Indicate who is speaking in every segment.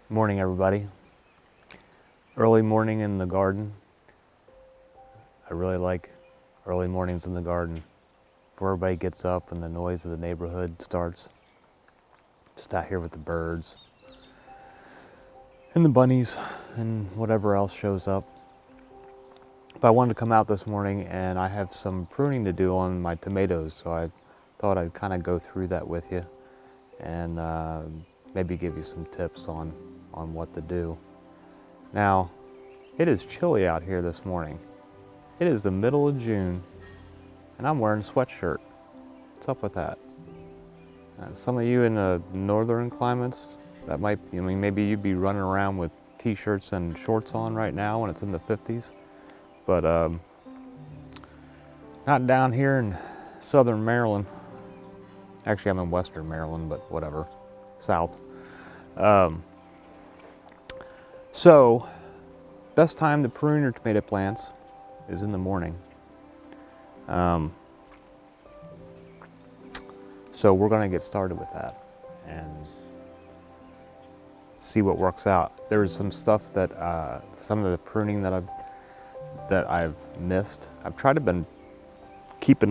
Speaker 1: Morning, everybody. Early morning in the garden. I really like early mornings in the garden. Before everybody gets up and the noise of the neighborhood starts. Just out here with the birds and the bunnies and whatever else shows up. But I wanted to come out this morning and I have some pruning to do on my tomatoes, so I thought I'd kind of go through that with you and maybe give you some tips on what to do. Now, it is chilly out here this morning. It is the middle of June and I'm wearing a sweatshirt. What's up with that? Some of you in the northern climates, that might, maybe you'd be running around with t-shirts and shorts on right now when it's in the 50s. But not down here in southern Maryland. Actually, I'm in western Maryland, but whatever, south. So, best time to prune your tomato plants is in the morning. So we're going to get started with that and see what works out. There's some stuff that some of the pruning that I've missed. I've tried to keep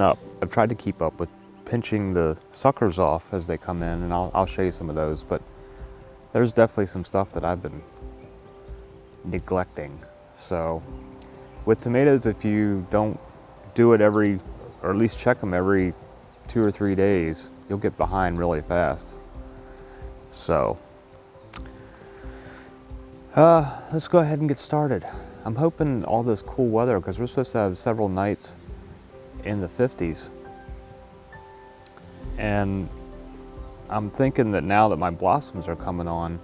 Speaker 1: up with pinching the suckers off as they come in, and I'll show you some of those. But there's definitely some stuff that I've been neglecting. So with tomatoes, if you don't do it or at least check them every 2 or 3 days, you'll get behind really fast. So let's go ahead and get started. I'm hoping all this cool weather, because we're supposed to have several nights in the 50s. And I'm thinking that now that my blossoms are coming on,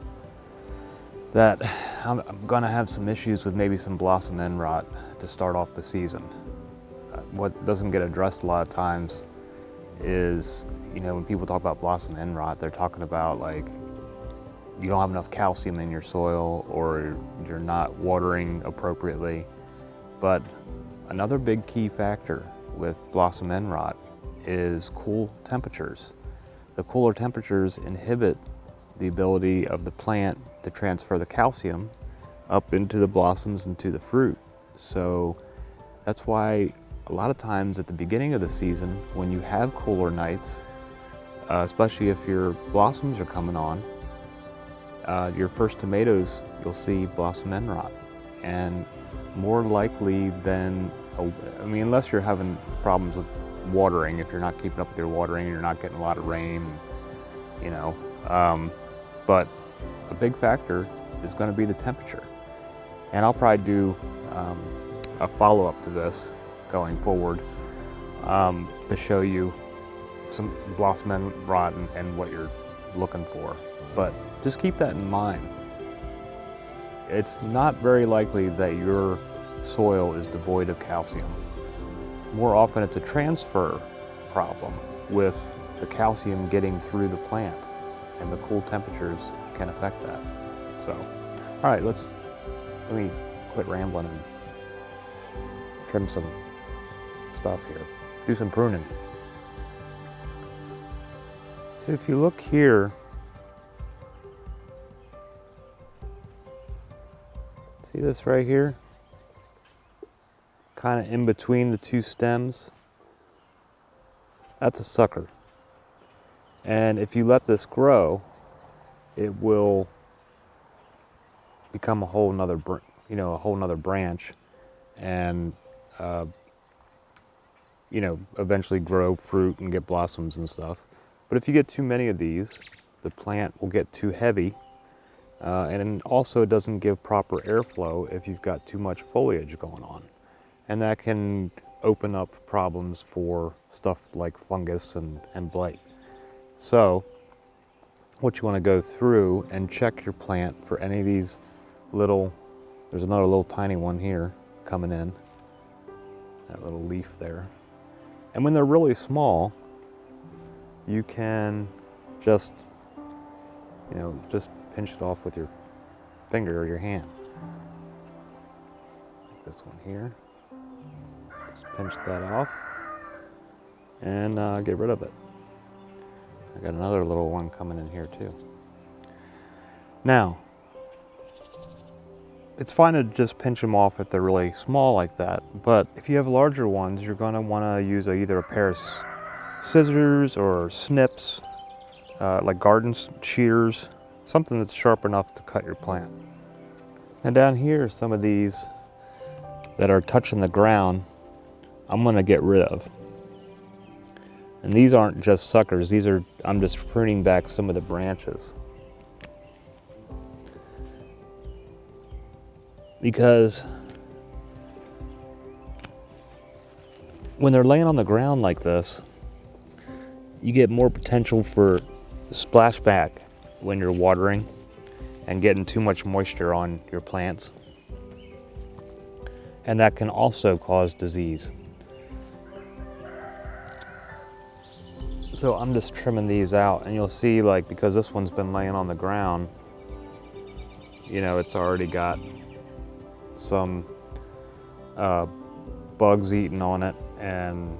Speaker 1: that I'm gonna have some issues with maybe some blossom end rot to start off the season. What doesn't get addressed a lot of times is, when people talk about blossom end rot, they're talking about like you don't have enough calcium in your soil or you're not watering appropriately. But another big key factor with blossom end rot is cool temperatures. The cooler temperatures inhibit the ability of the plant to transfer the calcium up into the blossoms and to the fruit. So that's why a lot of times at the beginning of the season, when you have cooler nights, especially if your blossoms are coming on, your first tomatoes, you'll see blossom end rot. And more likely than, unless you're having problems with watering, if you're not keeping up with your watering and you're not getting a lot of rain, but a big factor is going to be the temperature. And I'll probably do a follow-up to this going forward to show you some blossom end rot and what you're looking for. But just keep that in mind. It's not very likely that your soil is devoid of calcium. More often it's a transfer problem with the calcium getting through the plant, and the cool temperatures can affect that. So, all right, let me quit rambling and trim some stuff here. Do some pruning. So if you look here, see this right here? Kind of in between the two stems. That's a sucker. And if you let this grow, it will become a whole nother branch, and eventually grow fruit and get blossoms and stuff. But if you get too many of these, the plant will get too heavy, and also it doesn't give proper airflow if you've got too much foliage going on. And that can open up problems for stuff like fungus and blight. So what you want to go through and check your plant for any of these there's another little tiny one here coming in, that little leaf there. And when they're really small, you can just pinch it off with your finger or your hand. Like this one here. Just pinch that off and get rid of it. I got another little one coming in here too. Now, it's fine to just pinch them off if they're really small like that, but if you have larger ones, you're going to want to use either a pair of scissors or snips, like garden shears, something that's sharp enough to cut your plant. And down here, some of these that are touching the ground, I'm going to get rid of. And these aren't just suckers, these are, I'm just pruning back some of the branches. Because when they're laying on the ground like this, you get more potential for splashback when you're watering and getting too much moisture on your plants. And that can also cause disease. So I'm just trimming these out, and you'll see, like, because this one's been laying on the ground, you know, it's already got some bugs eating on it and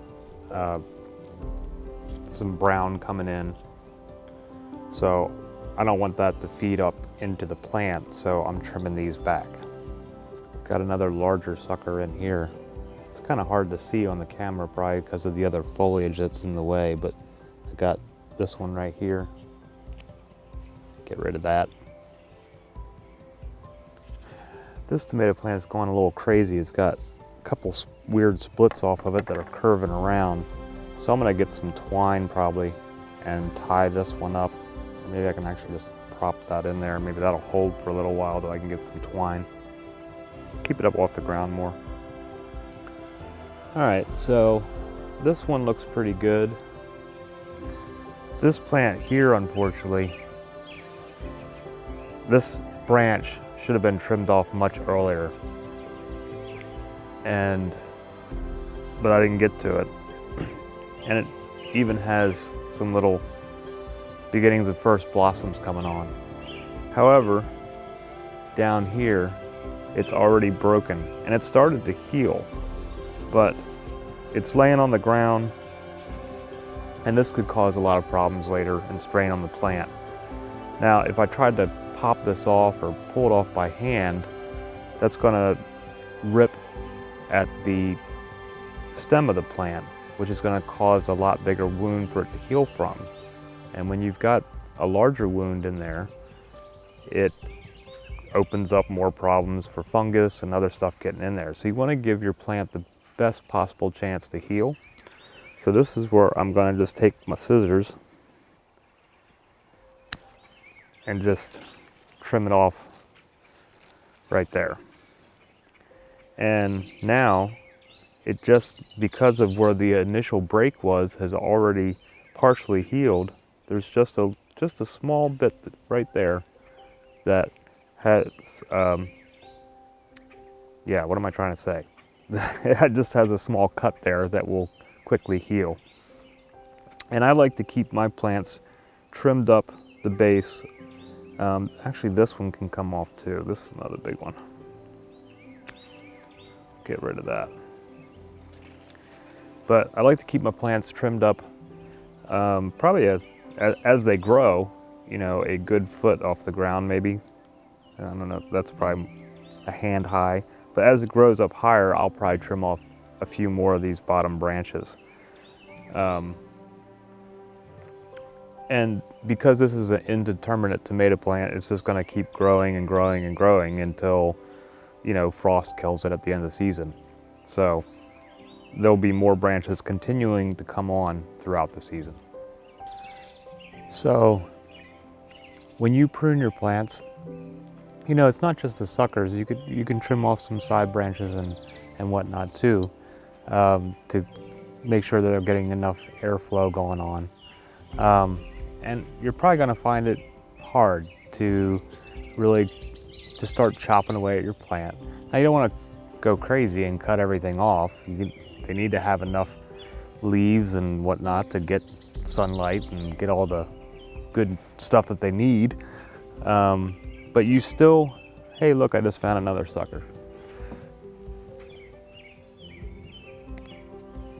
Speaker 1: some brown coming in. So I don't want that to feed up into the plant, so I'm trimming these back. Got another larger sucker in here. It's kind of hard to see on the camera probably because of the other foliage that's in the way, but I got this one right here. Get rid of that. This tomato plant is going a little crazy. It's got a couple weird splits off of it that are curving around. So I'm gonna get some twine probably and tie this one up. Maybe I can actually just prop that in there. Maybe that'll hold for a little while till I can get some twine. Keep it up off the ground more. All right, so this one looks pretty good. This plant here, unfortunately, this branch should have been trimmed off much earlier, but I didn't get to it. And it even has some little beginnings of first blossoms coming on. However, down here, it's already broken and it started to heal, but it's laying on the ground, and this could cause a lot of problems later and strain on the plant. Now, if I tried to pop this off or pull it off by hand, that's gonna rip at the stem of the plant, which is gonna cause a lot bigger wound for it to heal from. And when you've got a larger wound in there, it opens up more problems for fungus and other stuff getting in there. So you wanna give your plant the best possible chance to heal. So this is where I'm gonna just take my scissors and just trim it off right there. And now it just, because of where the initial break was, has already partially healed. There's just a small bit right there that has, yeah, what am I trying to say? It just has a small cut there that will quickly heal. And I like to keep my plants trimmed up the base. Actually, this one can come off too. This is another big one. Get rid of that. But I like to keep my plants trimmed up probably as they grow, you know, a good foot off the ground maybe. I don't know, that's probably a hand high. But as it grows up higher, I'll probably trim off a few more of these bottom branches. And because this is an indeterminate tomato plant, it's just gonna keep growing and growing and growing until, you know, frost kills it at the end of the season. So there'll be more branches continuing to come on throughout the season. So when you prune your plants, you know, it's not just the suckers. You can trim off some side branches and whatnot too, to make sure that they're getting enough airflow going on. And you're probably going to find it hard to really just start chopping away at your plant. Now, you don't want to go crazy and cut everything off. They need to have enough leaves and whatnot to get sunlight and get all the good stuff that they need. But you still, hey, look, I just found another sucker.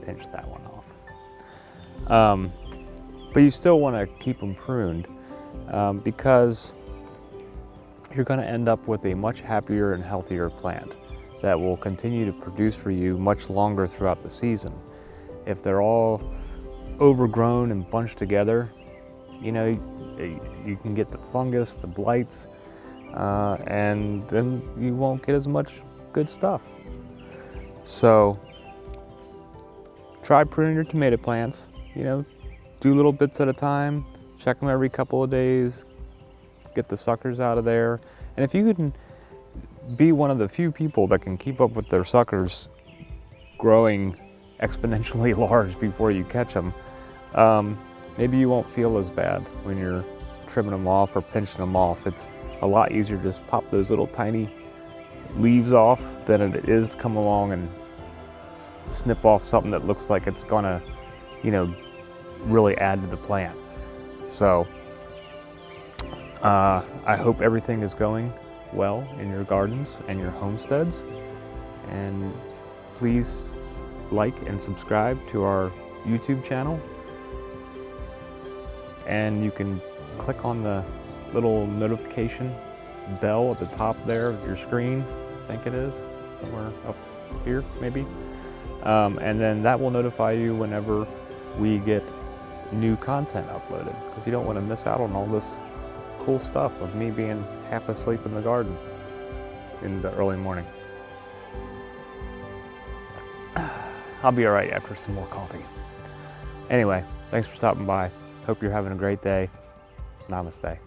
Speaker 1: Pinch that one off. But you still want to keep them pruned because you're going to end up with a much happier and healthier plant that will continue to produce for you much longer throughout the season. If they're all overgrown and bunched together, you know, you can get the fungus, the blights, and then you won't get as much good stuff. So try pruning your tomato plants, you know, do little bits at a time, check them every couple of days, get the suckers out of there. And if you can be one of the few people that can keep up with their suckers growing exponentially large before you catch them, maybe you won't feel as bad when you're trimming them off or pinching them off. It's a lot easier to just pop those little tiny leaves off than it is to come along and snip off something that looks like it's gonna, you know, really add to the plant. So I hope everything is going well in your gardens and your homesteads, and please like and subscribe to our YouTube channel, and you can click on the little notification bell at the top there of your screen. I think it is somewhere up here maybe, and then that will notify you whenever we get new content uploaded, because you don't want to miss out on all this cool stuff of me being half asleep in the garden in the early morning. I'll be all right after some more coffee. Anyway, thanks for stopping by. Hope you're having a great day. Namaste.